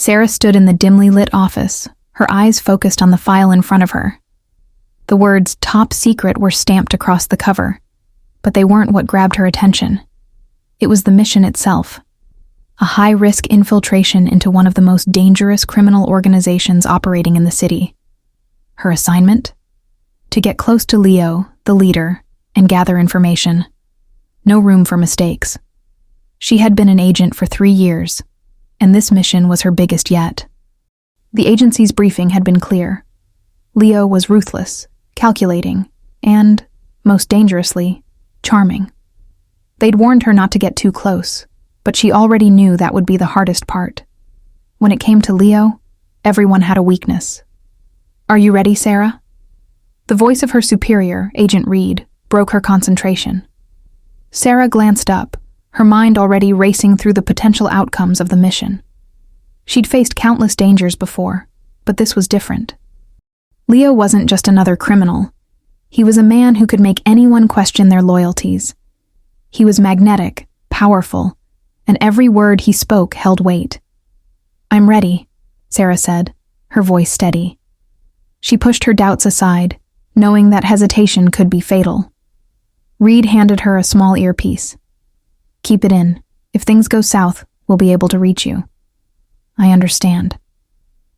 Sara stood in the dimly lit office, her eyes focused on the file in front of her. The words "Top Secret" were stamped across the cover, but they weren't what grabbed her attention. It was the mission itself. A high-risk infiltration into one of the most dangerous criminal organizations operating in the city. Her assignment? To get close to Leo, the leader, and gather information. No room for mistakes. She had been an agent for 3 years, and this mission was her biggest yet. The agency's briefing had been clear. Leo was ruthless, calculating, and, most dangerously, charming. They'd warned her not to get too close, but she already knew that would be the hardest part. When it came to Leo, everyone had a weakness. "Are you ready, Sara?" The voice of her superior, Agent Reed, broke her concentration. Sara glanced up, her mind already racing through the potential outcomes of the mission. She'd faced countless dangers before, but this was different. Leo wasn't just another criminal. He was a man who could make anyone question their loyalties. He was magnetic, powerful, and every word he spoke held weight. "I'm ready," Sara said, her voice steady. She pushed her doubts aside, knowing that hesitation could be fatal. Reed handed her a small earpiece. "Keep it in. If things go south, we'll be able to reach you." "I understand."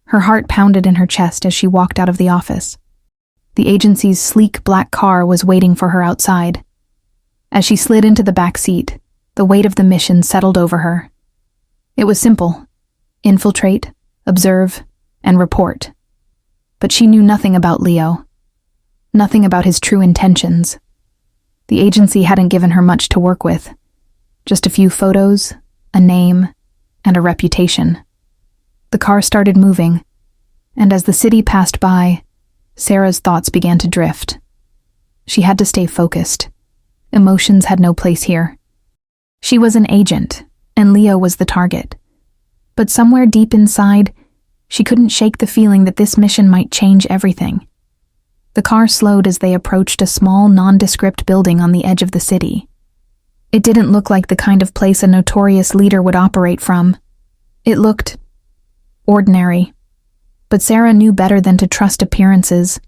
Her heart pounded in her chest as she walked out of the office. The agency's sleek black car was waiting for her outside. As she slid into the back seat, the weight of the mission settled over her. It was simple: infiltrate, observe, and report. But she knew nothing about Leo. Nothing about his true intentions. The agency hadn't given her much to work with. Just a few photos, a name, and a reputation. The car started moving, and as the city passed by, Sara's thoughts began to drift. She had to stay focused. Emotions had no place here. She was an agent, and Leo was the target. But somewhere deep inside, she couldn't shake the feeling that this mission might change everything. The car slowed as they approached a small, nondescript building on the edge of the city. It didn't look like the kind of place a notorious leader would operate from. It looked ordinary. But Sara knew better than to trust appearances.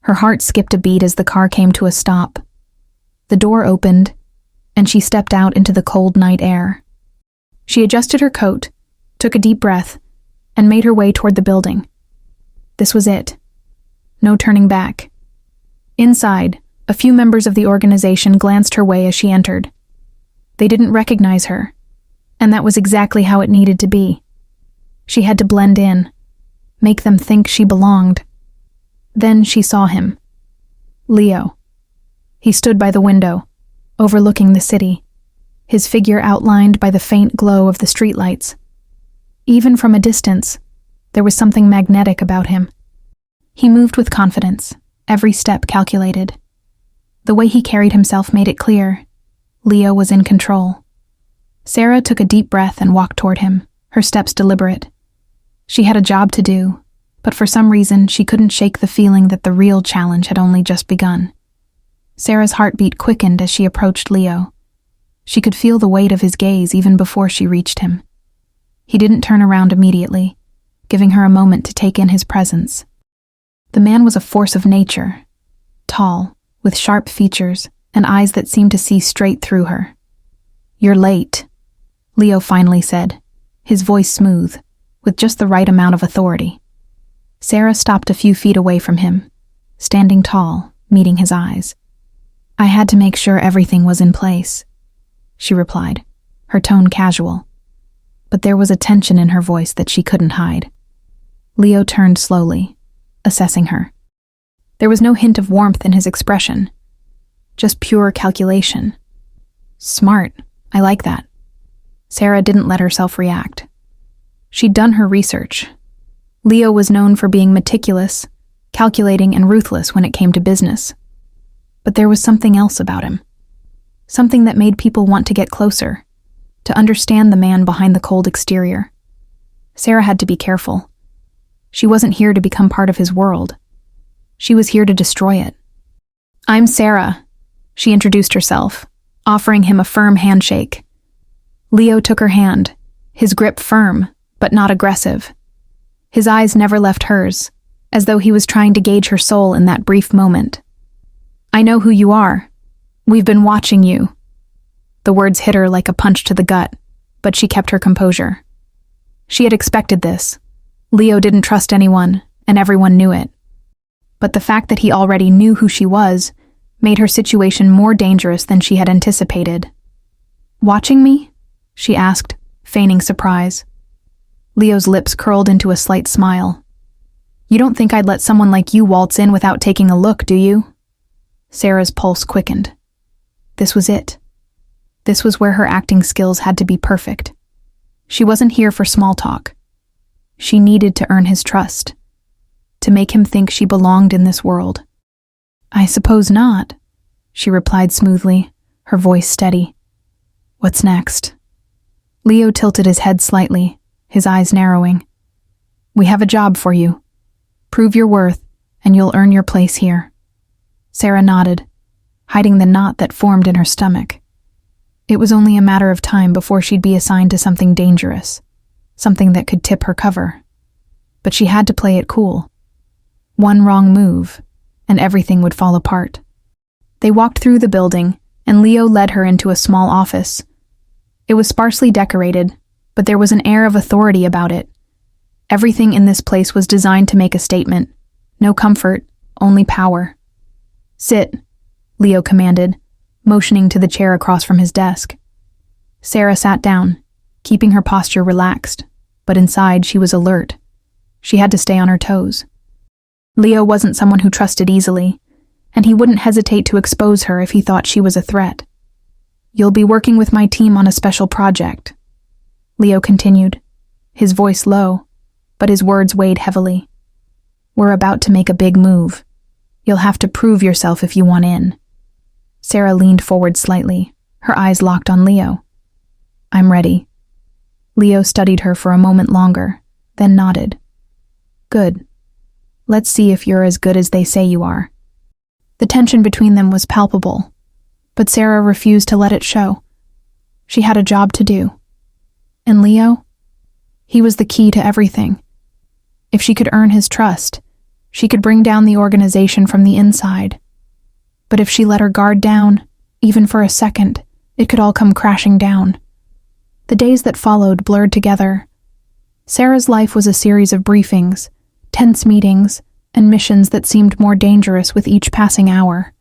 Her heart skipped a beat as the car came to a stop. The door opened, and she stepped out into the cold night air. She adjusted her coat, took a deep breath, and made her way toward the building. This was it. No turning back. Inside, a few members of the organization glanced her way as she entered. They didn't recognize her, and that was exactly how it needed to be. She had to blend in, make them think she belonged. Then she saw him. Leo. He stood by the window, overlooking the city, his figure outlined by the faint glow of the streetlights. Even from a distance, there was something magnetic about him. He moved with confidence, every step calculated. The way he carried himself made it clear Leo was in control. Sara took a deep breath and walked toward him, her steps deliberate. She had a job to do, but for some reason she couldn't shake the feeling that the real challenge had only just begun. Sara's heartbeat quickened as she approached Leo. She could feel the weight of his gaze even before she reached him. He didn't turn around immediately, giving her a moment to take in his presence. The man was a force of nature, tall, with sharp features and eyes that seemed to see straight through her. "You're late," Leo finally said, his voice smooth, with just the right amount of authority. Sara stopped a few feet away from him, standing tall, meeting his eyes. "I had to make sure everything was in place," she replied, her tone casual. But there was a tension in her voice that she couldn't hide. Leo turned slowly, assessing her. There was no hint of warmth in his expression, just pure calculation. "Smart, I like that." Sara didn't let herself react. She'd done her research. Leo was known for being meticulous, calculating, and ruthless when it came to business. But there was something else about him. Something that made people want to get closer, to understand the man behind the cold exterior. Sara had to be careful. She wasn't here to become part of his world. She was here to destroy it. "I'm Sara," she introduced herself, offering him a firm handshake. Leo took her hand, his grip firm, but not aggressive. His eyes never left hers, as though he was trying to gauge her soul in that brief moment. "I know who you are. We've been watching you." The words hit her like a punch to the gut, but she kept her composure. She had expected this. Leo didn't trust anyone, and everyone knew it. But the fact that he already knew who she was made her situation more dangerous than she had anticipated. "Watching me?" she asked, feigning surprise. Leo's lips curled into a slight smile. "You don't think I'd let someone like you waltz in without taking a look, do you?" Sarah's pulse quickened. This was it. This was where her acting skills had to be perfect. She wasn't here for small talk. She needed to earn his trust, to make him think she belonged in this world. "I suppose not," she replied smoothly, her voice steady. "What's next?" Leo tilted his head slightly, his eyes narrowing. "We have a job for you. Prove your worth, and you'll earn your place here." Sara nodded, hiding the knot that formed in her stomach. It was only a matter of time before she'd be assigned to something dangerous, something that could tip her cover. But she had to play it cool. One wrong move, and everything would fall apart. They walked through the building, and Leo led her into a small office. It was sparsely decorated, but there was an air of authority about it. Everything in this place was designed to make a statement. No comfort, only power. "Sit," Leo commanded, motioning to the chair across from his desk. Sara sat down, keeping her posture relaxed, but inside she was alert. She had to stay on her toes. Leo wasn't someone who trusted easily, and he wouldn't hesitate to expose her if he thought she was a threat. "You'll be working with my team on a special project," Leo continued, his voice low, but his words weighed heavily. "We're about to make a big move. You'll have to prove yourself if you want in." Sara leaned forward slightly, her eyes locked on Leo. "I'm ready." Leo studied her for a moment longer, then nodded. "Good. Let's see if you're as good as they say you are." The tension between them was palpable, but Sara refused to let it show. She had a job to do. And Leo? He was the key to everything. If she could earn his trust, she could bring down the organization from the inside. But if she let her guard down, even for a second, it could all come crashing down. The days that followed blurred together. Sara's life was a series of briefings, tense meetings, and missions that seemed more dangerous with each passing hour.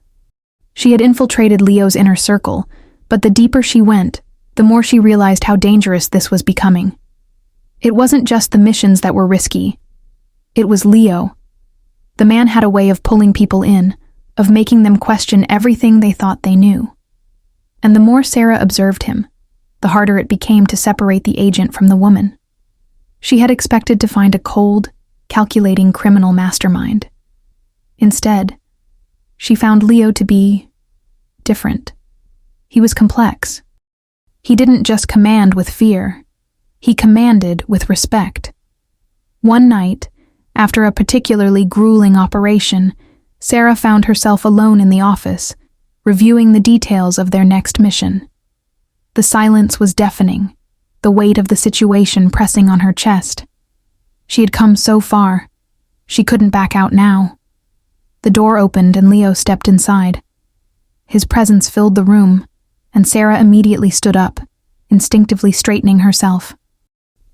She had infiltrated Leo's inner circle, but the deeper she went, the more she realized how dangerous this was becoming. It wasn't just the missions that were risky. It was Leo. The man had a way of pulling people in, of making them question everything they thought they knew. And the more Sara observed him, the harder it became to separate the agent from the woman. She had expected to find a cold, calculating criminal mastermind. Instead, she found Leo to be different. He was complex. He didn't just command with fear. He commanded with respect. One night, after a particularly grueling operation, Sara found herself alone in the office, reviewing the details of their next mission. The silence was deafening, the weight of the situation pressing on her chest. She had come so far. She couldn't back out now. The door opened and Leo stepped inside. His presence filled the room, and Sara immediately stood up, instinctively straightening herself.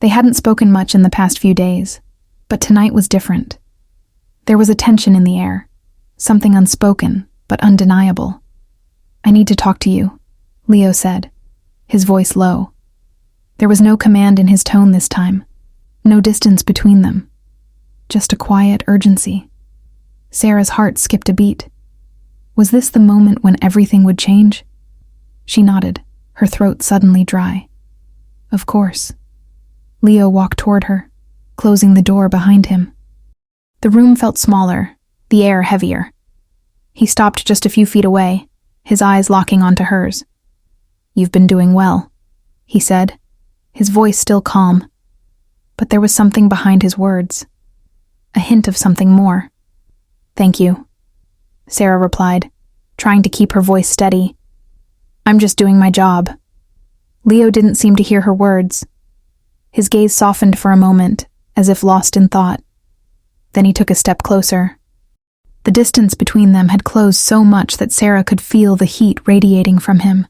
They hadn't spoken much in the past few days, but tonight was different. There was a tension in the air, something unspoken but undeniable. "I need to talk to you," Leo said, his voice low. There was no command in his tone this time, no distance between them, just a quiet urgency. Sara's heart skipped a beat. Was this the moment when everything would change? She nodded, her throat suddenly dry. Of course. Leo walked toward her, closing the door behind him. The room felt smaller, the air heavier. He stopped just a few feet away, his eyes locking onto hers. "You've been doing well," he said, his voice still calm. But there was something behind his words, a hint of something more. "Thank you," Sara replied, trying to keep her voice steady. "I'm just doing my job." Leo didn't seem to hear her words. His gaze softened for a moment, as if lost in thought. Then he took a step closer. The distance between them had closed so much that Sara could feel the heat radiating from him.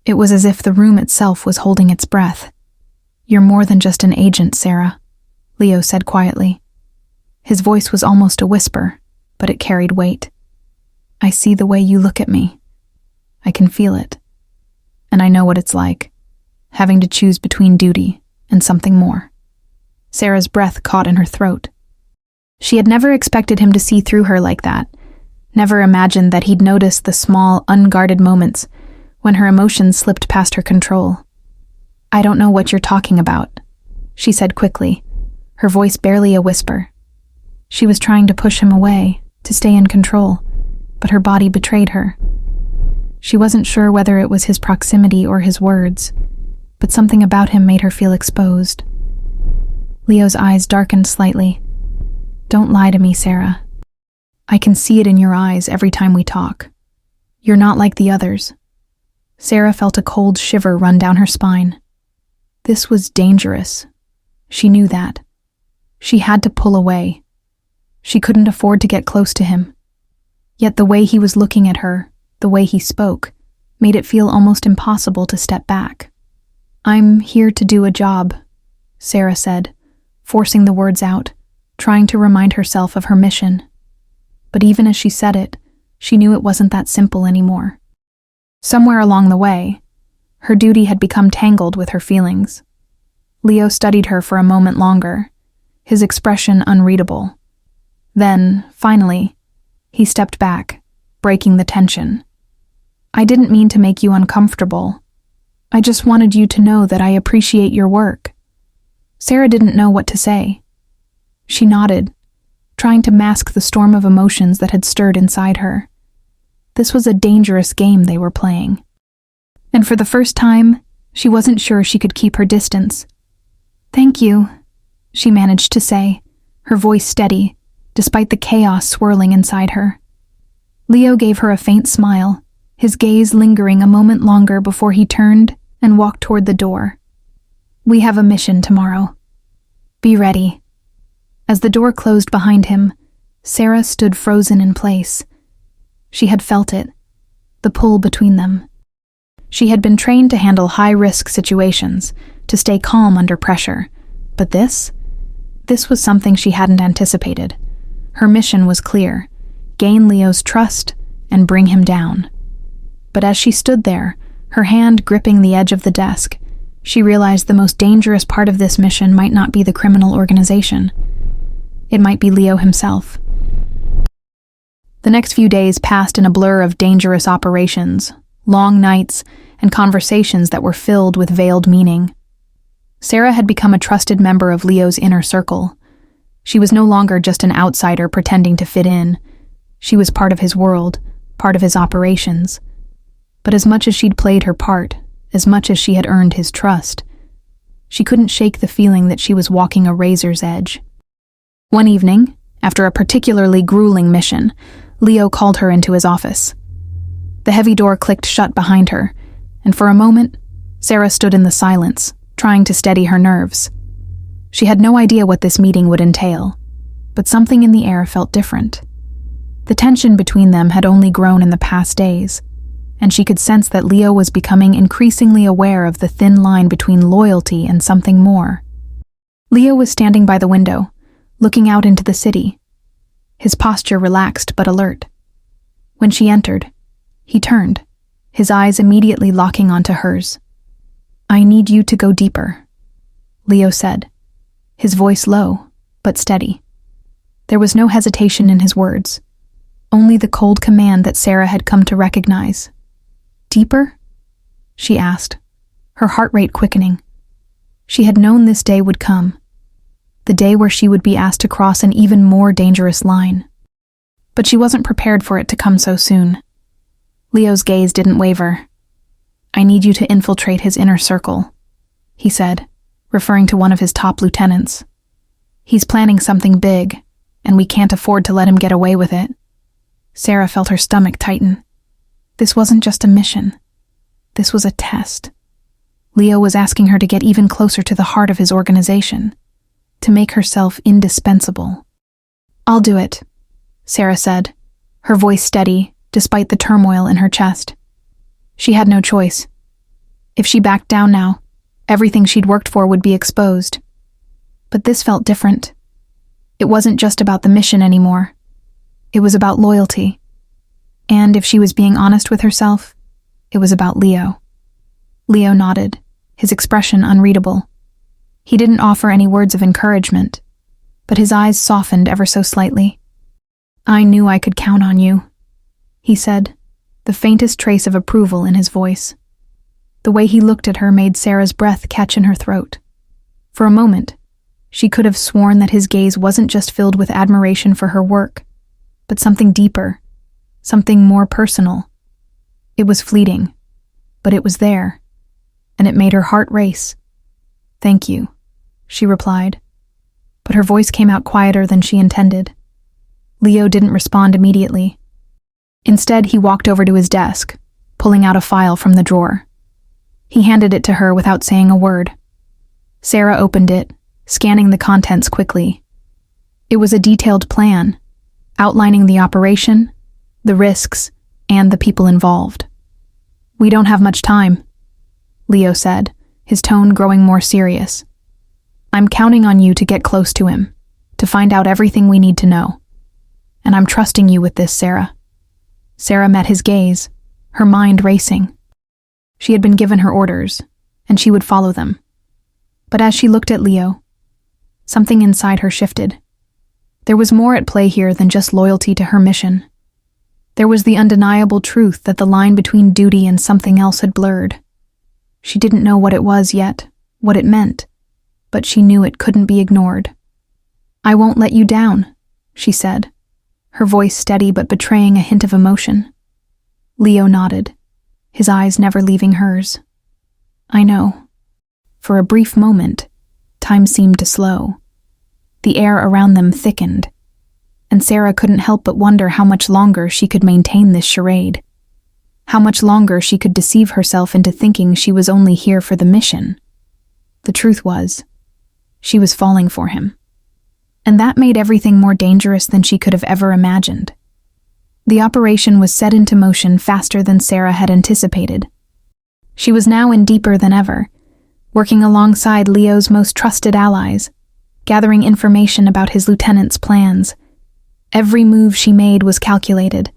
It was as if the room itself was holding its breath. "You're more than just an agent, Sara," Leo said quietly. His voice was almost a whisper, but it carried weight. "I see the way you look at me. I can feel it. And I know what it's like, having to choose between duty and something more." Sara's breath caught in her throat. She had never expected him to see through her like that, never imagined that he'd notice the small, unguarded moments when her emotions slipped past her control. "I don't know what you're talking about," she said quickly, her voice barely a whisper. She was trying to push him away, to stay in control, but her body betrayed her. She wasn't sure whether it was his proximity or his words, but something about him made her feel exposed. Leo's eyes darkened slightly. "Don't lie to me, Sara. I can see it in your eyes every time we talk. You're not like the others." Sara felt a cold shiver run down her spine. This was dangerous. She knew that. She had to pull away. She couldn't afford to get close to him. Yet the way he was looking at her, the way he spoke, made it feel almost impossible to step back. "I'm here to do a job," Sara said, forcing the words out, trying to remind herself of her mission. But even as she said it, she knew it wasn't that simple anymore. Somewhere along the way, her duty had become tangled with her feelings. Leo studied her for a moment longer, his expression unreadable. Then, finally, he stepped back, breaking the tension. "I didn't mean to make you uncomfortable. I just wanted you to know that I appreciate your work." Sara didn't know what to say. She nodded, trying to mask the storm of emotions that had stirred inside her. This was a dangerous game they were playing. And for the first time, she wasn't sure she could keep her distance. "Thank you," she managed to say, her voice steady, despite the chaos swirling inside her. Leo gave her a faint smile, his gaze lingering a moment longer before he turned and walked toward the door. "We have a mission tomorrow. Be ready." As the door closed behind him, Sara stood frozen in place. She had felt it, the pull between them. She had been trained to handle high-risk situations, to stay calm under pressure. But this was something she hadn't anticipated. Her mission was clear: gain Leo's trust and bring him down. But as she stood there, her hand gripping the edge of the desk, she realized the most dangerous part of this mission might not be the criminal organization. It might be Leo himself. The next few days passed in a blur of dangerous operations, long nights, and conversations that were filled with veiled meaning. Sara had become a trusted member of Leo's inner circle. She was no longer just an outsider pretending to fit in. She was part of his world, part of his operations. But as much as she'd played her part, as much as she had earned his trust, she couldn't shake the feeling that she was walking a razor's edge. One evening, after a particularly grueling mission, Leo called her into his office. The heavy door clicked shut behind her, and for a moment, Sara stood in the silence, trying to steady her nerves. She had no idea what this meeting would entail, but something in the air felt different. The tension between them had only grown in the past days, and she could sense that Leo was becoming increasingly aware of the thin line between loyalty and something more. Leo was standing by the window, looking out into the city, his posture relaxed but alert. When she entered, he turned, his eyes immediately locking onto hers. "I need you to go deeper," Leo said, his voice low but steady. There was no hesitation in his words, only the cold command that Sara had come to recognize. "Deeper?" she asked, her heart rate quickening. She had known this day would come, the day where she would be asked to cross an even more dangerous line. But she wasn't prepared for it to come so soon. Leo's gaze didn't waver. "I need you to infiltrate his inner circle," he said, referring to one of his top lieutenants. "He's planning something big, and we can't afford to let him get away with it." Sara felt her stomach tighten. This wasn't just a mission. This was a test. Leo was asking her to get even closer to the heart of his organization, to make herself indispensable. "I'll do it," Sara said, her voice steady despite the turmoil in her chest. She had no choice. If she backed down now, everything she'd worked for would be exposed. But this felt different. It wasn't just about the mission anymore. It was about loyalty. And if she was being honest with herself, it was about Leo. Leo nodded, his expression unreadable. He didn't offer any words of encouragement, but his eyes softened ever so slightly. "I knew I could count on you," he said, the faintest trace of approval in his voice. The way he looked at her made Sara's breath catch in her throat. For a moment, she could have sworn that his gaze wasn't just filled with admiration for her work, but something deeper, something more personal. It was fleeting, but it was there, and it made her heart race. "Thank you," she replied, but her voice came out quieter than she intended. Leo didn't respond immediately. Instead, he walked over to his desk, pulling out a file from the drawer. He handed it to her without saying a word. Sara opened it, scanning the contents quickly. It was a detailed plan, outlining the operation, the risks, and the people involved. "We don't have much time," Leo said, his tone growing more serious. "I'm counting on you to get close to him, to find out everything we need to know. And I'm trusting you with this, Sara." Sara met his gaze, her mind racing. She had been given her orders, and she would follow them. But as she looked at Leo, something inside her shifted. There was more at play here than just loyalty to her mission. There was the undeniable truth that the line between duty and something else had blurred. She didn't know what it was yet, what it meant, but she knew it couldn't be ignored. "I won't let you down," she said, her voice steady but betraying a hint of emotion. Leo nodded, his eyes never leaving hers. "I know." For a brief moment, time seemed to slow. The air around them thickened, and Sara couldn't help but wonder how much longer she could maintain this charade. How much longer she could deceive herself into thinking she was only here for the mission. The truth was, she was falling for him. And that made everything more dangerous than she could have ever imagined. The operation was set into motion faster than Sara had anticipated. She was now in deeper than ever, working alongside Leo's most trusted allies, gathering information about his lieutenant's plans. Every move she made was calculated,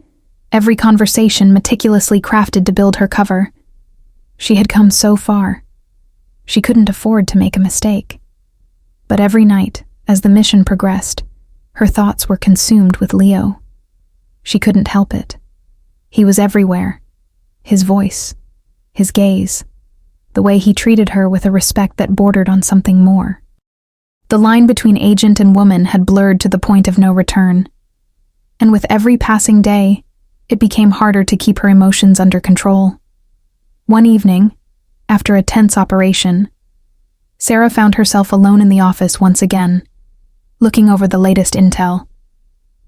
every conversation meticulously crafted to build her cover. She had come so far. She couldn't afford to make a mistake. But every night, as the mission progressed, her thoughts were consumed with Leo. She couldn't help it. He was everywhere. His voice, his gaze, the way he treated her with a respect that bordered on something more. The line between agent and woman had blurred to the point of no return. And with every passing day, it became harder to keep her emotions under control. One evening, after a tense operation, Sara found herself alone in the office once again, looking over the latest intel.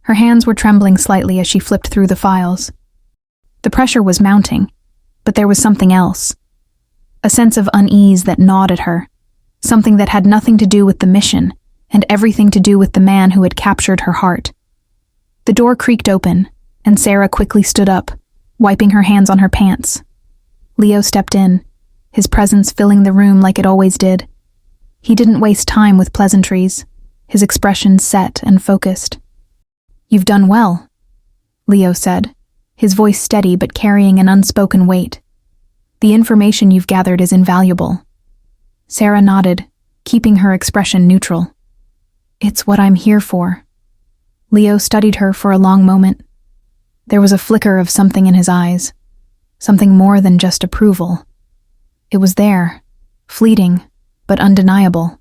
Her hands were trembling slightly as she flipped through the files. The pressure was mounting, but there was something else. A sense of unease that gnawed at her, something that had nothing to do with the mission and everything to do with the man who had captured her heart. The door creaked open, and Sara quickly stood up, wiping her hands on her pants. Leo stepped in, his presence filling the room like it always did. He didn't waste time with pleasantries, his expression set and focused. "You've done well," Leo said, his voice steady but carrying an unspoken weight. "The information you've gathered is invaluable." Sara nodded, keeping her expression neutral. "It's what I'm here for." Leo studied her for a long moment. There was a flicker of something in his eyes, something more than just approval. It was there, fleeting, but undeniable.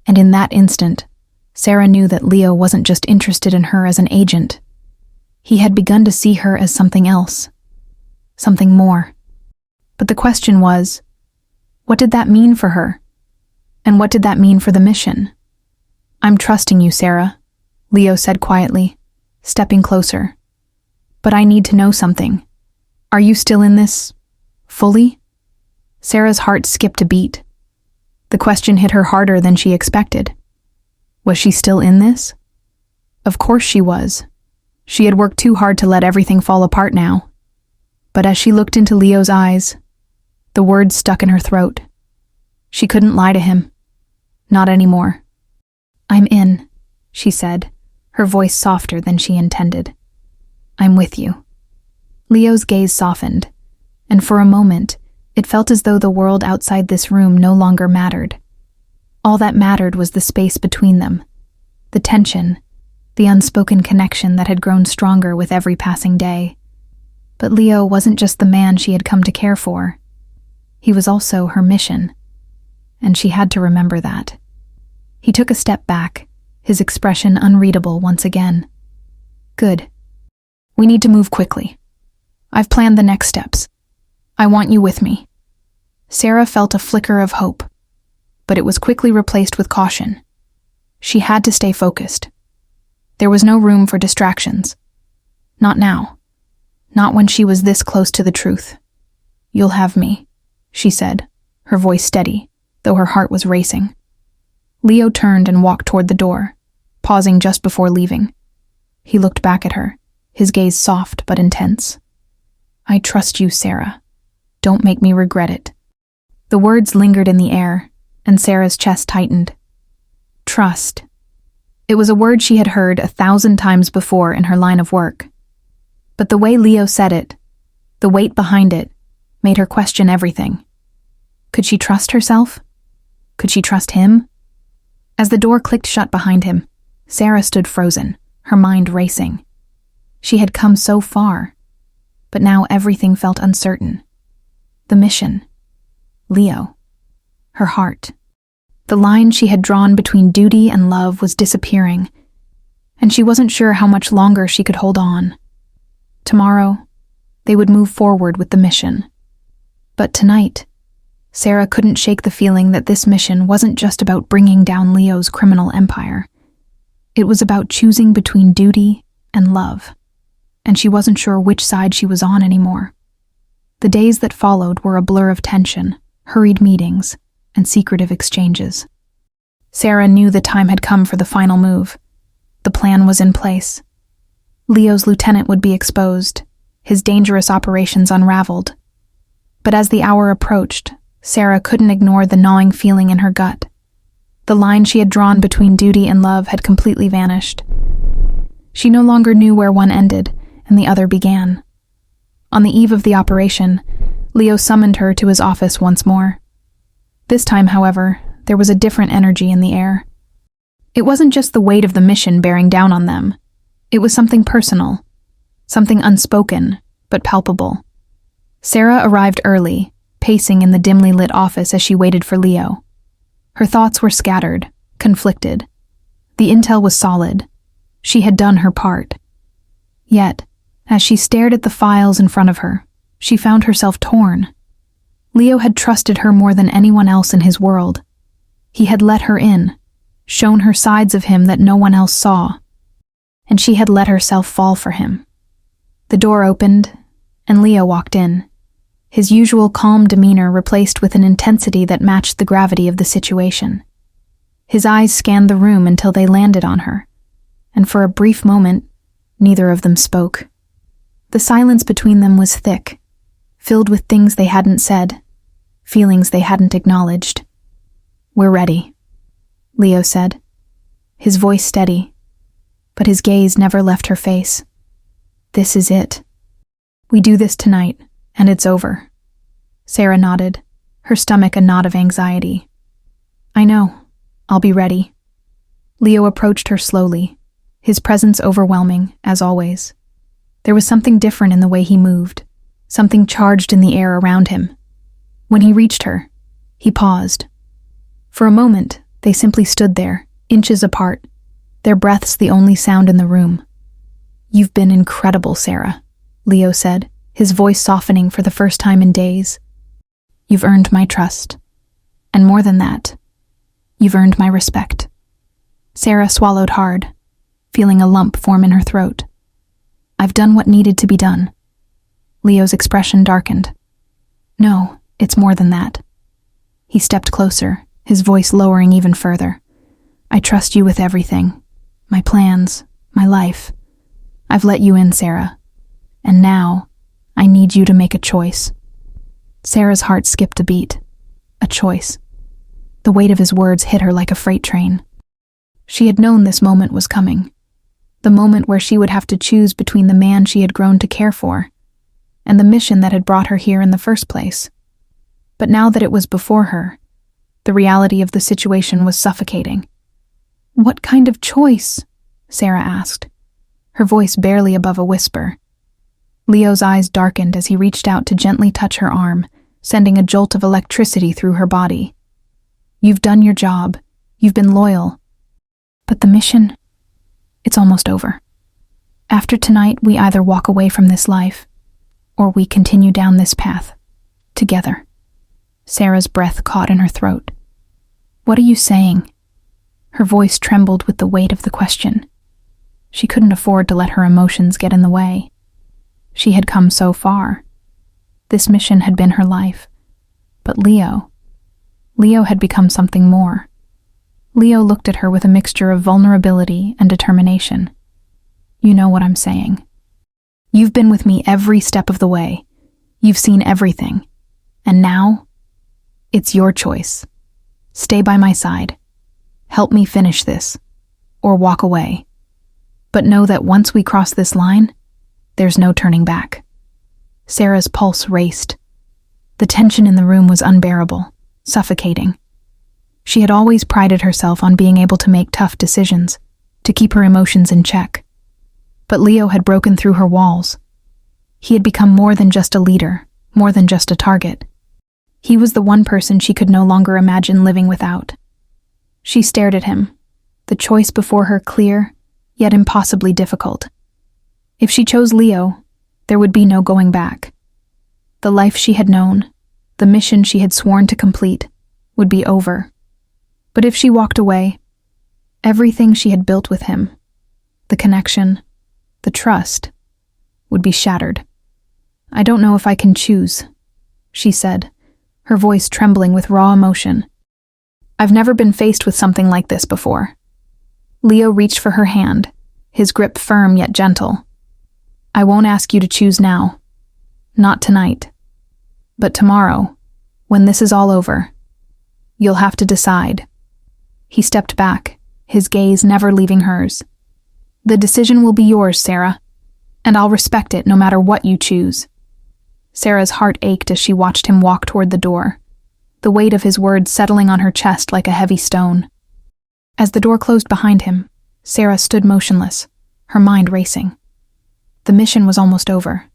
And in that instant, Sara knew that Leo wasn't just interested in her as an agent. He had begun to see her as something else, something more. But the question was, what did that mean for her? And what did that mean for the mission? "I'm trusting you, Sara," Leo said quietly, stepping closer. "But I need to know something. Are you still in this, fully?" Sarah's heart skipped a beat. The question hit her harder than she expected. Was she still in this? Of course she was. She had worked too hard to let everything fall apart now. But as she looked into Leo's eyes, the words stuck in her throat. She couldn't lie to him. Not anymore. "I'm in," she said, her voice softer than she intended. "I'm with you." Leo's gaze softened, and for a moment, it felt as though the world outside this room no longer mattered. All that mattered was the space between them, the tension, the unspoken connection that had grown stronger with every passing day. But Leo wasn't just the man she had come to care for. He was also her mission, and she had to remember that. He took a step back, his expression unreadable once again. "Good. We need to move quickly. I've planned the next steps. I want you with me." Sara felt a flicker of hope, but it was quickly replaced with caution. She had to stay focused. There was no room for distractions. Not now. Not when she was this close to the truth. "You'll have me," she said, her voice steady, though her heart was racing. Leo turned and walked toward the door, pausing just before leaving. He looked back at her, his gaze soft but intense. "I trust you, Sara. Don't make me regret it." The words lingered in the air, and Sarah's chest tightened. Trust. It was a word she had heard 1,000 times before in her line of work. But the way Leo said it, the weight behind it, made her question everything. Could she trust herself? Could she trust him? As the door clicked shut behind him, Sara stood frozen, her mind racing. She had come so far, but now everything felt uncertain. The mission. Leo. Her heart. The line she had drawn between duty and love was disappearing, and she wasn't sure how much longer she could hold on. Tomorrow, they would move forward with the mission. But tonight, Sara couldn't shake the feeling that this mission wasn't just about bringing down Leo's criminal empire. It was about choosing between duty and love, and she wasn't sure which side she was on anymore. The days that followed were a blur of tension, hurried meetings, and secretive exchanges. Sara knew the time had come for the final move. The plan was in place. Leo's lieutenant would be exposed, his dangerous operations unraveled. But as the hour approached, Sara couldn't ignore the gnawing feeling in her gut. The line she had drawn between duty and love had completely vanished. She no longer knew where one ended and the other began. On the eve of the operation, Leo summoned her to his office once more. This time, however, there was a different energy in the air. It wasn't just the weight of the mission bearing down on them. It was something personal, something unspoken, but palpable. Sara arrived early, pacing in the dimly lit office as she waited for Leo. Her thoughts were scattered, conflicted. The intel was solid. She had done her part. Yet, as she stared at the files in front of her, she found herself torn. Leo had trusted her more than anyone else in his world. He had let her in, shown her sides of him that no one else saw, and she had let herself fall for him. The door opened, and Leo walked in, his usual calm demeanor replaced with an intensity that matched the gravity of the situation. His eyes scanned the room until they landed on her, and for a brief moment, neither of them spoke. The silence between them was thick, filled with things they hadn't said, feelings they hadn't acknowledged. "We're ready," Leo said, his voice steady, but his gaze never left her face. "This is it. We do this tonight, and it's over." Sara nodded, her stomach a knot of anxiety. "I know. I'll be ready." Leo approached her slowly, his presence overwhelming, as always. There was something different in the way he moved, something charged in the air around him. When he reached her, he paused. For a moment, they simply stood there, inches apart, their breaths the only sound in the room. "You've been incredible, Sara," Leo said, his voice softening for the first time in days. "You've earned my trust. And more than that, you've earned my respect." Sara swallowed hard, feeling a lump form in her throat. "I've done what needed to be done." Leo's expression darkened. "No, It's more than that." He stepped closer, his voice lowering even further. "I trust you with everything. My plans, my life. I've let you in, Sara. And now, I need you to make a choice." Sara's heart skipped a beat. A choice. The weight of his words hit her like a freight train. She had known this moment was coming. The moment where she would have to choose between the man she had grown to care for and the mission that had brought her here in the first place. But now that it was before her, the reality of the situation was suffocating. "What kind of choice?" Sara asked, her voice barely above a whisper. Leo's eyes darkened as he reached out to gently touch her arm, sending a jolt of electricity through her body. "You've done your job. You've been loyal. But the mission, it's almost over. After tonight, we either walk away from this life, or we continue down this path, together." Sara's breath caught in her throat. "What are you saying?" Her voice trembled with the weight of the question. She couldn't afford to let her emotions get in the way. She had come so far. This mission had been her life. But Leo had become something more. Leo looked at her with a mixture of vulnerability and determination. "You know what I'm saying. You've been with me every step of the way. You've seen everything. And now, it's your choice. Stay by my side. Help me finish this. Or walk away. But know that once we cross this line, there's no turning back." Sara's pulse raced. The tension in the room was unbearable, suffocating. She had always prided herself on being able to make tough decisions, to keep her emotions in check. But Leo had broken through her walls. He had become more than just a leader, more than just a target. He was the one person she could no longer imagine living without. She stared at him, the choice before her clear, yet impossibly difficult. If she chose Leo, there would be no going back. The life she had known, the mission she had sworn to complete, would be over. But if she walked away, everything she had built with him, the connection, the trust, would be shattered. "I don't know if I can choose," she said, her voice trembling with raw emotion. "I've never been faced with something like this before." Leo reached for her hand, his grip firm yet gentle. "I won't ask you to choose now. Not tonight. But tomorrow, when this is all over, you'll have to decide." He stepped back, his gaze never leaving hers. "The decision will be yours, Sara, and I'll respect it no matter what you choose." Sara's heart ached as she watched him walk toward the door, the weight of his words settling on her chest like a heavy stone. As the door closed behind him, Sara stood motionless, her mind racing. The mission was almost over,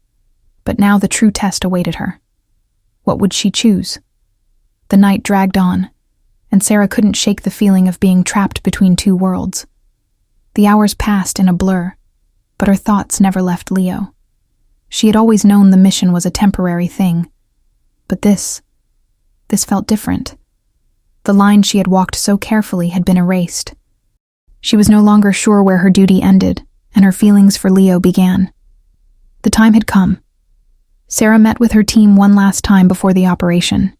but now the true test awaited her. What would she choose? The night dragged on, and Sara couldn't shake the feeling of being trapped between two worlds. The hours passed in a blur, but her thoughts never left Leo. She had always known the mission was a temporary thing, but this felt different. The line she had walked so carefully had been erased. She was no longer sure where her duty ended, and her feelings for Leo began. The time had come. Sara met with her team one last time before the operation.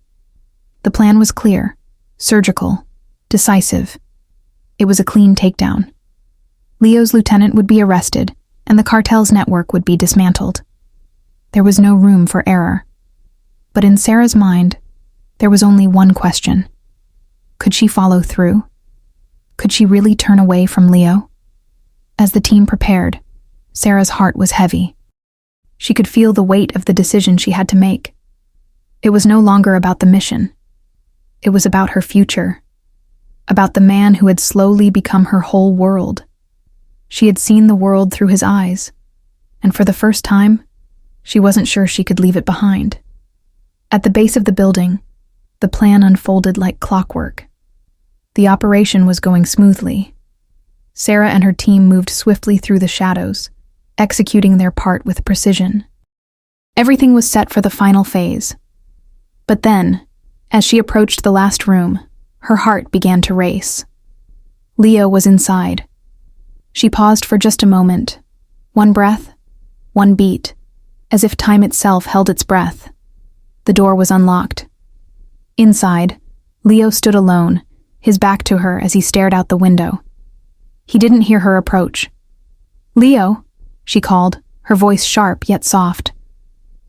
The plan was clear, surgical, decisive. It was a clean takedown. Leo's lieutenant would be arrested, and the cartel's network would be dismantled. There was no room for error. But in Sara's mind, there was only one question. Could she follow through? Could she really turn away from Leo? As the team prepared, Sara's heart was heavy. She could feel the weight of the decision she had to make. It was no longer about the mission. It was about her future, about the man who had slowly become her whole world. She had seen the world through his eyes, and for the first time, she wasn't sure she could leave it behind. At the base of the building, the plan unfolded like clockwork. The operation was going smoothly. Sara and her team moved swiftly through the shadows, executing their part with precision. Everything was set for the final phase. But then, as she approached the last room, her heart began to race. Leo was inside. She paused for just a moment, one breath, one beat, as if time itself held its breath. The door was unlocked, Inside, Leo stood alone, his back to her as he stared out the window. He didn't hear her approach. "Leo," she called, her voice sharp yet soft.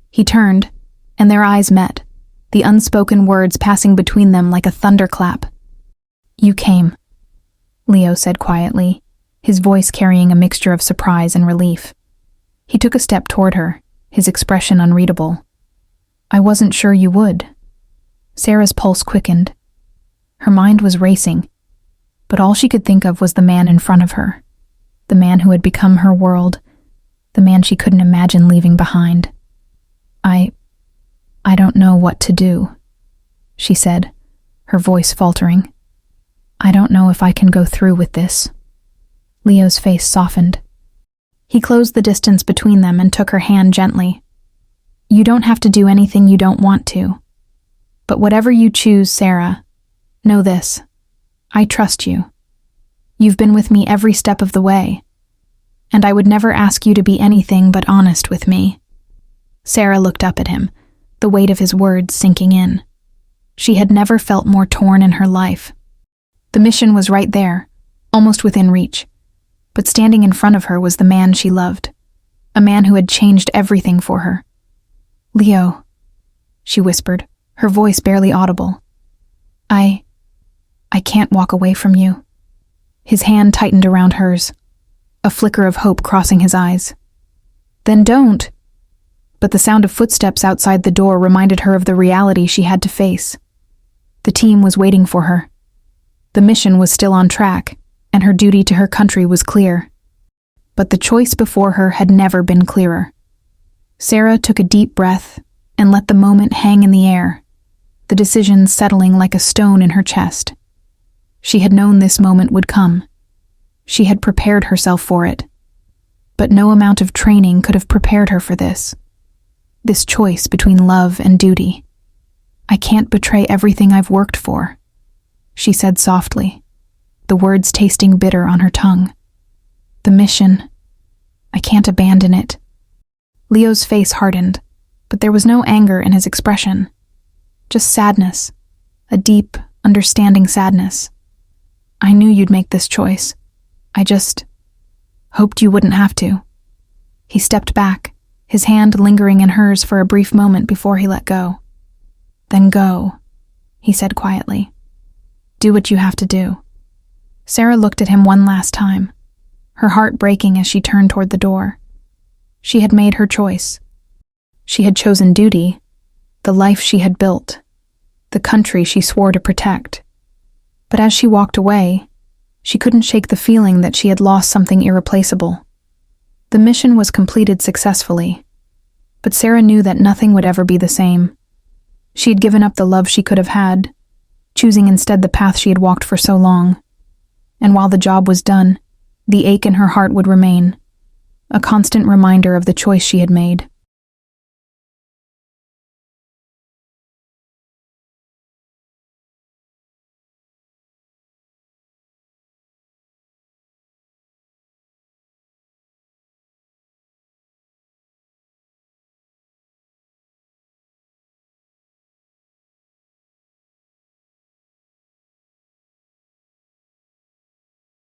He turned, and their eyes met, the unspoken words passing between them like a thunderclap. "You came," Leo said quietly, his voice carrying a mixture of surprise and relief. He took a step toward her, his expression unreadable. "I wasn't sure you would." Sara's pulse quickened. Her mind was racing, but all she could think of was the man in front of her, the man who had become her world, the man she couldn't imagine leaving behind. I don't know what to do," she said, her voice faltering. "I don't know if I can go through with this." Leo's face softened. He closed the distance between them and took her hand gently. "You don't have to do anything you don't want to. But whatever you choose, Sara, know this. I trust you. You've been with me every step of the way, and I would never ask you to be anything but honest with me." Sara looked up at him, the weight of his words sinking in. She had never felt more torn in her life. The mission was right there, almost within reach, but standing in front of her was the man she loved, a man who had changed everything for her. "Leo," she whispered, her voice barely audible. I can't walk away from you." His hand tightened around hers, a flicker of hope crossing his eyes. "Then don't." But the sound of footsteps outside the door reminded her of the reality she had to face. The team was waiting for her. The mission was still on track, and her duty to her country was clear. But the choice before her had never been clearer. Sara took a deep breath and let the moment hang in the air, the decision settling like a stone in her chest. She had known this moment would come. She had prepared herself for it. But no amount of training could have prepared her for this. This choice between love and duty. "I can't betray everything I've worked for," she said softly, the words tasting bitter on her tongue. "The mission, I can't abandon it." Leo's face hardened, but there was no anger in his expression. Just sadness, a deep, understanding sadness. "I knew you'd make this choice. I just hoped you wouldn't have to." He stepped back, his hand lingering in hers for a brief moment before he let go. "Then go," he said quietly. "Do what you have to do." Sara looked at him one last time, her heart breaking as she turned toward the door. She had made her choice. She had chosen duty, the life she had built, the country she swore to protect. But as she walked away, she couldn't shake the feeling that she had lost something irreplaceable. The mission was completed successfully, but Sara knew that nothing would ever be the same. She had given up the love she could have had, choosing instead the path she had walked for so long. And while the job was done, the ache in her heart would remain, a constant reminder of the choice she had made.